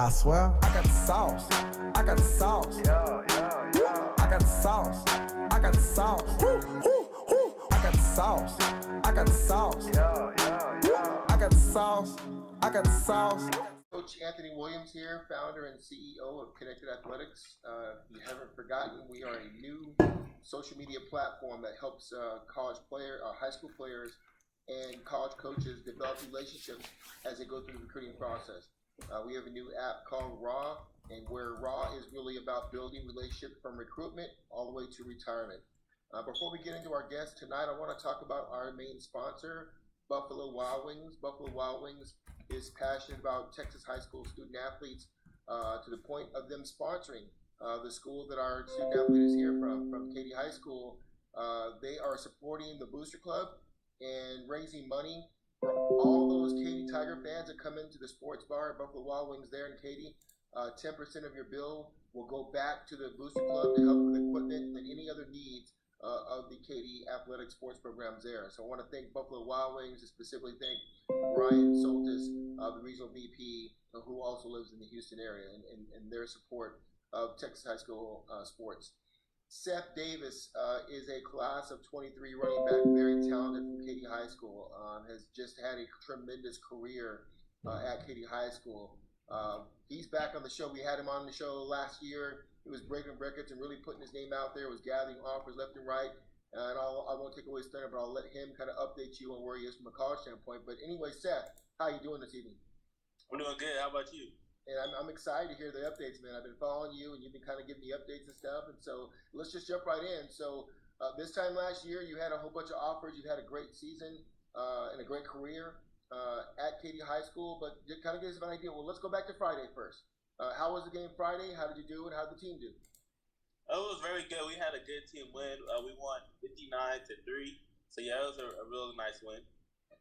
I swear, I got the sauce. I got the sauce. I got the sauce. I got the sauce. I got the sauce. I got the sauce. I got the sauce. I got the sauce. Coach Anthony Williams here, founder and CEO of Connected Athletics. If you haven't forgotten, we are a new social media platform that helps high school players and college coaches develop relationships as they go through the recruiting process. We have a new app called RAWW, and where RAWW is really about building relationships from recruitment all the way to retirement. Before we get into our guest tonight, I want to talk about our main sponsor, Buffalo Wild Wings. Buffalo Wild Wings is passionate about Texas high school student athletes to the point of them sponsoring the school that our student athlete is here from Katy High School. They are supporting the Booster Club and raising money for all those Katy Tiger fans that come into the sports bar at Buffalo Wild Wings there in Katy. 10% of your bill will go back to the Booster Club to help with equipment and any other needs of the Katy athletic sports programs there. So I want to thank Buffalo Wild Wings, and specifically thank Ryan Soltis, the regional VP, who also lives in the Houston area, and their support of Texas high school sports. Seth Davis is a class of 23 running back, very talented from Katy High School, has just had a tremendous career at Katy High School. He's back on the show. We had him on the show last year. He was breaking records and really putting his name out there, was gathering offers left and right. And I won't take away his thunder, but I'll let him kind of update you on where he is from a college standpoint. But anyway, Seth, how are you doing this evening? I'm doing good. How about you? And I'm excited to hear the updates, man. I've been following you, and you've been kind of giving me updates and stuff. And so let's just jump right in. So this time last year, you had a whole bunch of offers. You had a great season and a great career at Katy High School. But just kind of give us an idea. Well, let's go back to Friday first. How was the game Friday? How did you do, and how did the team do? It was very good. We had a good team win. We won 59-3. So yeah, it was a really nice win.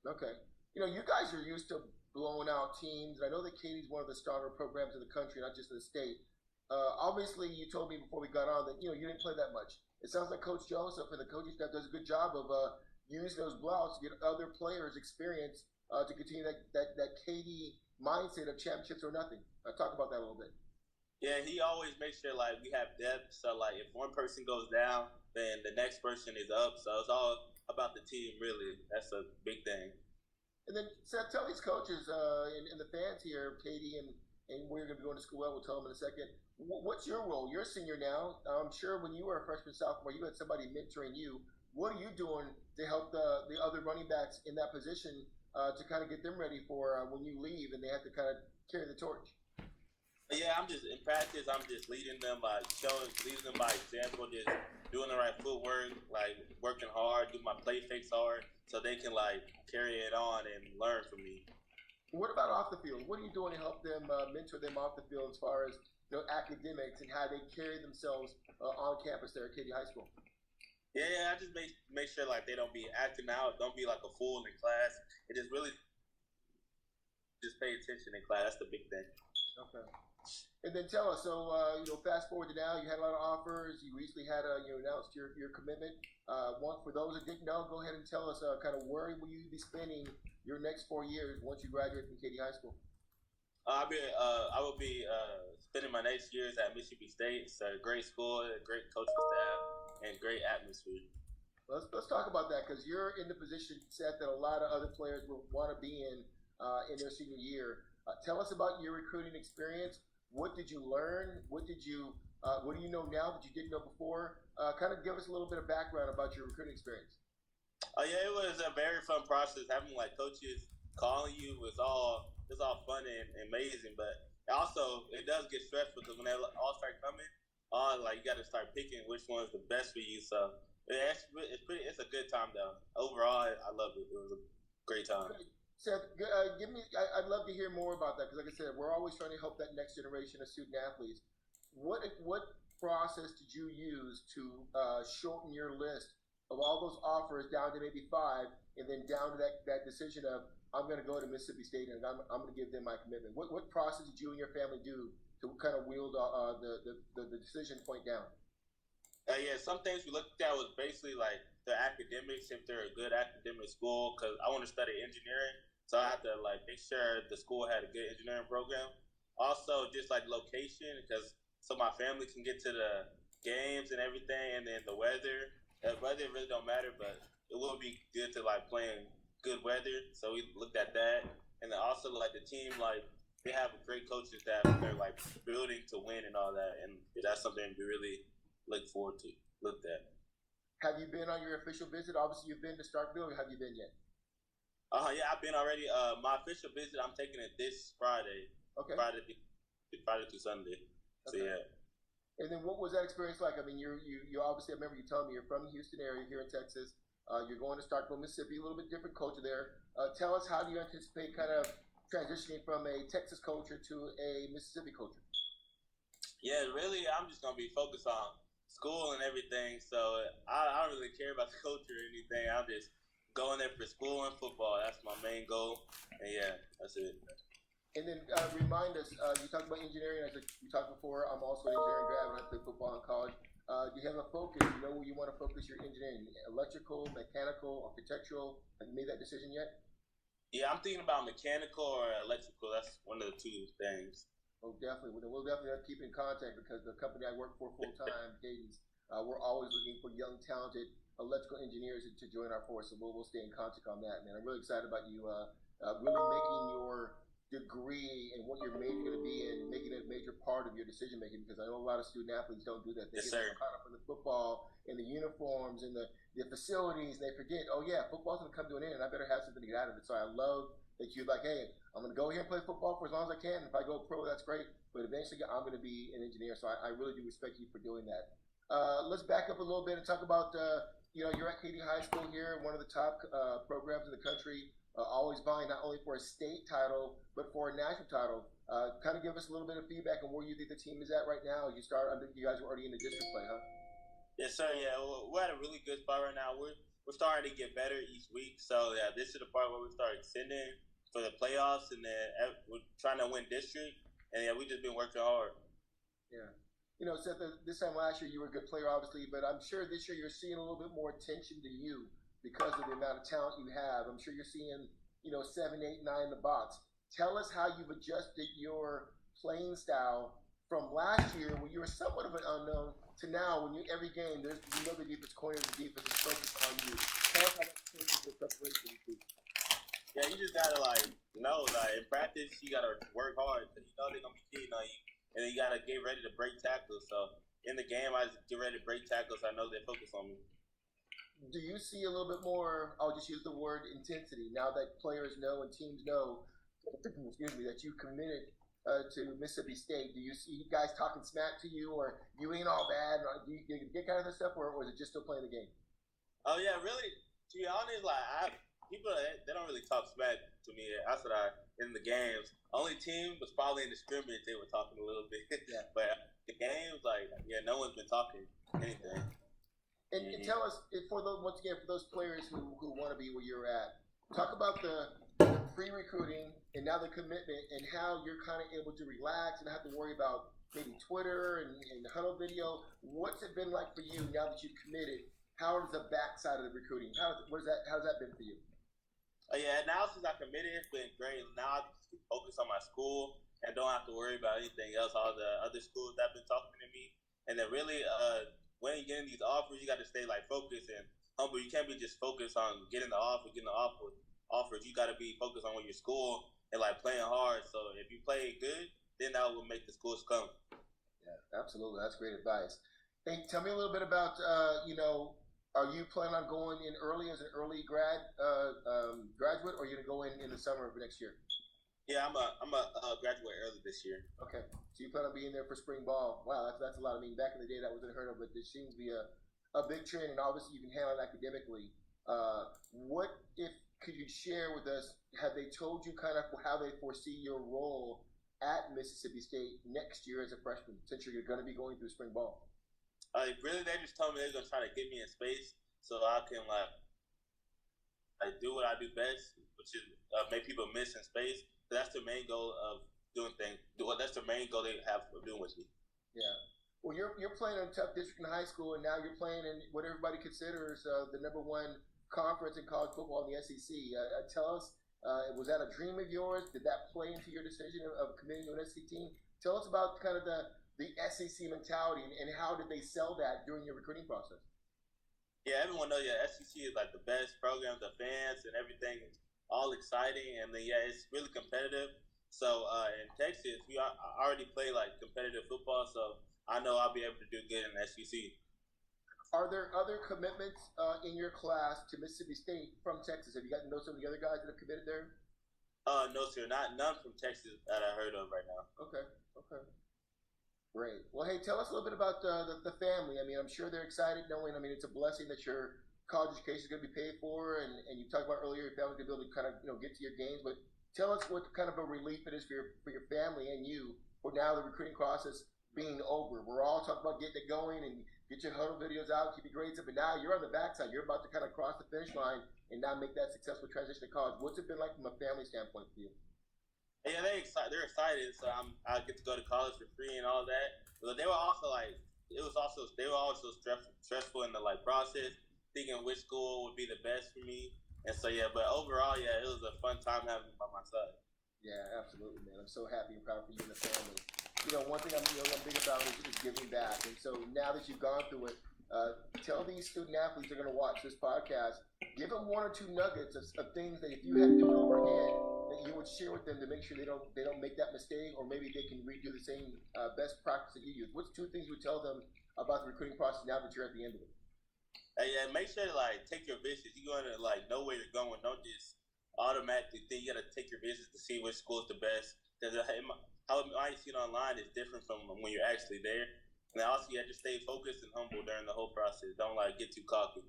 Okay. You know, you guys are used to blowing out teams. And I know that Katy's one of the stronger programs in the country, not just in the state. Obviously, you told me before we got on that you didn't play that much. It sounds like Coach Joseph and the coaching staff does a good job of using those blowouts to get other players experience to continue that Katy mindset of championships or nothing. Talk about that a little bit. Yeah, he always makes sure like we have depth. So like if one person goes down, then the next person is up. So it's all about the team, really. That's a big thing. And then Seth, tell these coaches and the fans here, Katy, and we're going to be going to school. We'll tell them in a second. What's your role? You're a senior now. I'm sure when you were a freshman, sophomore, you had somebody mentoring you. What are you doing to help the other running backs in that position to kind of get them ready for when you leave and they have to kind of carry the torch? Yeah, I'm just in practice. I'm just leading them by example, just doing the right footwork, like working hard, do my play fakes hard, so they can like carry it on and learn from me. What about off the field? What are you doing to help them mentor them off the field as far as academics and how they carry themselves on campus there at Katy High School? Yeah, I just make sure like they don't be acting out, don't be like a fool in class, and just really just pay attention in class. That's the big thing. Okay. And then tell us, so fast forward to now, you had a lot of offers. You recently had announced your commitment. For those that didn't know, go ahead and tell us kind of where will you be spending your next 4 years once you graduate from Katy High School? I will be spending my next years at Mississippi State. It's a great school, a great coaching staff, and great atmosphere. Let's talk about that, because you're in the position, Seth, that a lot of other players will want to be in their senior year. Tell us about your recruiting experience. What did you learn? What do you know now that you didn't know before? Kind of give us a little bit of background about your recruiting experience. Yeah, it was a very fun process. Having like coaches calling you was all fun and amazing. But also it does get stressful because when they all start coming, you got to start picking which one's the best for you. So it's a good time though. Overall, I loved it. It was a great time. Seth, I'd love to hear more about that, because like I said, we're always trying to help that next generation of student athletes. What process did you use to shorten your list of all those offers down to maybe 5, and then down to that decision of, I'm going to go to Mississippi State and I'm going to give them my commitment? What process did you and your family do to kind of wield the decision point down? Yeah, some things we looked at was basically like the academics, if they're a good academic school, because I want to study engineering. So I have to like make sure the school had a good engineering program. also just like location, because so my family can get to the games and everything, and then the weather. The weather really don't matter, but it will be good to like playing good weather. So we looked at that, and then also like the team, like they have great coaches that they're like building to win and all that, and that's something we really look forward to. Looked at. Have you been on your official visit? Obviously, you've been to Starkville. Or have you been yet? Yeah, I've been already. My official visit, I'm taking it this Friday. Okay. Friday through Sunday. So Okay. yeah. And then what was that experience like? I mean, you obviously, I remember you telling me you're from the Houston area here in Texas. You're going to Starkville, Mississippi, a little bit different culture there. Tell us, how do you anticipate kind of transitioning from a Texas culture to a Mississippi culture? Yeah, really, I'm just gonna be focused on school and everything. So I don't really care about the culture or anything. I'm just going there for school and football. That's my main goal. And yeah, that's it. And then remind us, you talked about engineering. As you talked before, I'm also an engineering grad when I played football in college. Do you have a focus? You know where you want to focus your engineering? Electrical, mechanical, architectural? Have you made that decision yet? Yeah, I'm thinking about mechanical or electrical. That's one of the two things. Oh, definitely. We'll definitely have to keep in contact, because the company I work for full time, Katie's, we're always looking for young, talented electrical engineers to join our force. So we'll stay in contact on that, man. I'm really excited about you really making your degree and what your major going to be and making it a major part of your decision making, because I know a lot of student athletes don't do that. They Yes, get sir. caught up in the football and the uniforms and the facilities, and they forget, oh yeah, football's going to come to an end and I better have something to get out of it. So I love that you're like, hey, I'm going to go here and play football for as long as I can. If I go pro, that's great, but eventually I'm going to be an engineer. So I really do respect you for doing that. Let's back up a little bit and talk about, you're at Katy High School here, one of the top programs in the country. Always vying not only for a state title, but for a national title. Kind of give us a little bit of feedback on where you think the team is at right now. You guys were already in the district play, huh? Yes, sir. Yeah, we're at a really good spot right now. We're starting to get better each week. So yeah, this is the part where we start extending for the playoffs, and then we're trying to win district. And yeah, we just been working hard. Yeah. Seth, this time last year you were a good player, obviously, but I'm sure this year you're seeing a little bit more attention to you because of the amount of talent you have. I'm sure you're seeing, 7, 8, 9 in the box. Tell us how you've adjusted your playing style from last year when you were somewhat of an unknown to now when every game the defense corner, the defense is focused on you. Tell us how that changes the preparation. Yeah, you just gotta in practice you gotta work hard because they're gonna be cheating on you, and then you gotta get ready to break tackles. So in the game, I just get ready to break tackles. I know they focus on me. Do you see a little bit more, I'll just use the word intensity, now that players know and teams know, excuse me, that you committed to Mississippi State? Do you see guys talking smack to you, or you ain't all bad? Do you get kind of this stuff, or is it just still playing the game? Oh yeah, really. To be honest, people they don't really talk smack to me outside in the games. Only team was probably in the scrimmage they were talking a little bit, Yeah. but the games, no one's been talking anything. And tell us, once again, for those players who want to be where you're at, talk about the pre-recruiting and now the commitment, and how you're kind of able to relax and not have to worry about maybe Twitter and huddle video. What's it been like for you now that you've committed? How is the backside of the recruiting? How's that been for you? Yeah, now since I committed, it's been great. Now I can focus on my school and don't have to worry about anything else. All the other schools that have been talking to me, and then really, when you're getting these offers, you got to stay focused and humble. You can't be just focused on getting the offers. You got to be focused on your school and playing hard. So if you play good, then that will make the schools come. Yeah, absolutely. That's great advice. Hey, tell me a little bit about are you planning on going in early as an early graduate, or are you gonna go in the summer of next year? Yeah, I'm a graduate early this year. Okay, so you plan on being there for spring ball. Wow, that's a lot. I mean, back in the day that wasn't heard of, but this seems to be a big trend, and obviously you can handle it academically. What if could you share with us? Have they told you kind of how they foresee your role at Mississippi State next year as a freshman, since you're going to be going through spring ball? Really, they just told me they're gonna try to get me in space so I can do what I do best, which is make people miss in space. That's the main goal of doing things. That's the main goal they have of doing with me. Yeah. Well, you're playing in a tough district in high school, and now you're playing in what everybody considers the #1 conference in college football in the SEC. Tell us Was that a dream of yours? Did that play into your decision of committing to an SEC team? Tell us about kind of the SEC mentality and how did they sell that during your recruiting process? Yeah, everyone knows SEC is like the best program. The fans and everything is all exciting, and then it's really competitive. So in Texas, we already play like competitive football, so I know I'll be able to do good in the SEC. Are there other commitments in your class to Mississippi State from Texas? Have you gotten to know some of the other guys that have committed there? No, sir, none from Texas that I heard of right now. Okay. Great. Well, hey, tell us a little bit about the family. I mean, I'm sure they're excited knowing, I mean, it's a blessing that your college education is going to be paid for, and you talked about earlier your family's going to be able to kind of, get to your games, but tell us what kind of a relief it is for your family and you for now the recruiting process being over. We're all talking about getting it going and get your huddle videos out, keep your grades up, and now you're on the backside. You're about to kind of cross the finish line and now make that successful transition to college. What's it been like from a family standpoint for you? Yeah, they're excited. So I get to go to college for free and all that. But they were also like, they were also stressful in the like process, thinking which school would be the best for me. And so but overall, it was a fun time having them by my side. Yeah, absolutely, man. I'm so happy and proud for you and the family. One thing I'm big about is giving back. And so now that you've gone through it, tell these student athletes that are going to watch this podcast, give them one or two nuggets of things that if you had to do it over again, that you would share with them to make sure they don't make that mistake, or maybe they can redo the same best practice that you use. What's two things you would tell them about the recruiting process now that you're at the end of it? Make sure to like take your visits. You're going to like know where you're going. Don't just automatically think. You got to take your visits to see which school is the best. Because how I see it online is different from when you're actually there. And also, you have to stay focused and humble during the whole process. Don't like get too cocky.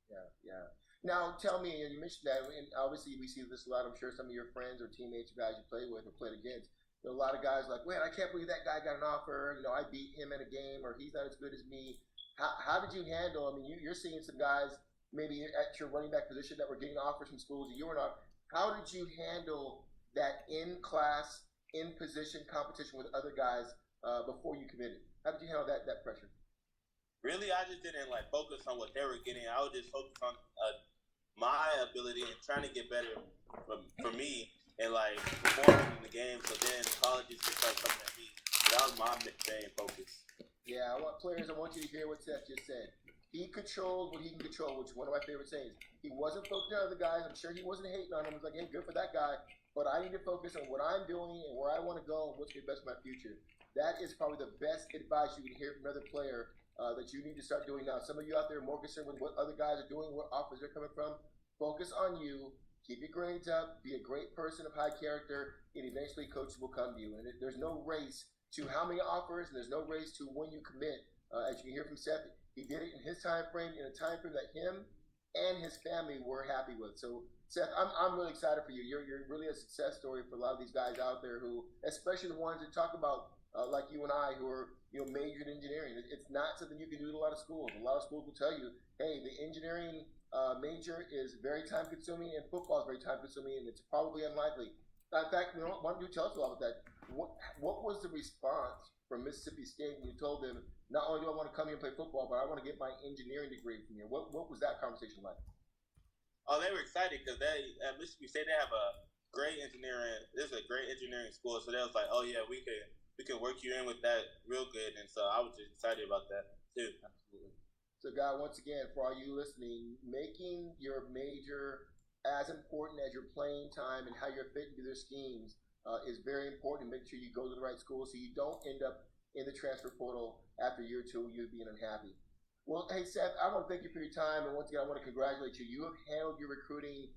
Yeah. Now, tell me, and you mentioned that, and obviously we see this a lot. I'm sure some of your friends or teammates, guys you play with or played against, there are a lot of guys like, man, I can't believe that guy got an offer. I beat him in a game, or he's not as good as me. How did you handle? I mean, you're seeing some guys maybe at your running back position that were getting offers from schools that you were not. How did you handle that in-class, in-position competition with other guys before you committed? How did you handle that pressure? Really, I just didn't like focus on what they were getting. I would just focus on my ability and trying to get better for me and like performing in the game. So then colleges could start coming at me. That was my main focus. Yeah, I want you to hear what Seth just said. He controlled what he can control, which is one of my favorite sayings. He wasn't focused on other guys. I'm sure he wasn't hating on him. He was like, hey, good for that guy. But I need to focus on what I'm doing and where I want to go and what's going to be best for my future. That is probably the best advice you can hear from another player that you need to start doing now. Some of you out there are more concerned with what other guys are doing, what offers they're coming from. Focus on you. Keep your grades up. Be a great person of high character, and eventually coaches will come to you. And there's no race to how many offers, and there's no race to when you commit. As you can hear from Seth, he did it in his time frame, in a time frame that him and his family were happy with. So, Seth, I'm really excited for you. You're really a success story for a lot of these guys out there who, especially the ones that talk about like you and I, who are majored in engineering. It's not something you can do at a lot of schools. A lot of schools will tell you, hey, the engineering major is very time consuming and football is very time consuming, and it's probably unlikely. In fact, why don't you tell us a lot about that? What was the response from Mississippi State when you told them, not only do I want to come here and play football, but I want to get my engineering degree from here? What was that conversation like? Oh, they were excited because at Mississippi State they have a great engineering. This is a great engineering school, so they was like, oh yeah, we can work you in with that real good, and so I was just excited about that too. Absolutely. So, God, once again, for all you listening, making your major as important as your playing time and how you're fitting into their schemes is very important. Make sure you go to the right school so you don't end up in the transfer portal after year two, you being unhappy. Well, hey, Seth, I want to thank you for your time, and once again, I want to congratulate you. You have handled your recruiting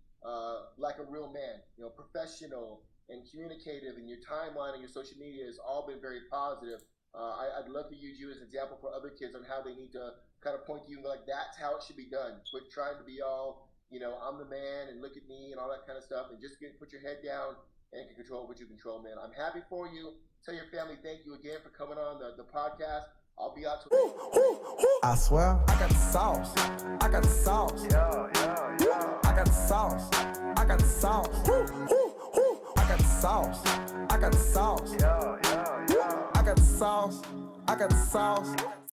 like a real man, professional and communicative, and your timeline and your social media has all been very positive. I'd love to use you as an example for other kids on how they need to kind of point to you and be like, that's how it should be done. Quit trying to be all, I'm the man and look at me and all that kind of stuff, and just put your head down and can control what you control, man. I'm happy for you. Tell your family thank you again for coming on the podcast. I'll be out to I swear, I got the sauce. I got the sauce. I got the sauce. I got the sauce. I got the sauce. I got the sauce. I got the sauce. I got the sauce.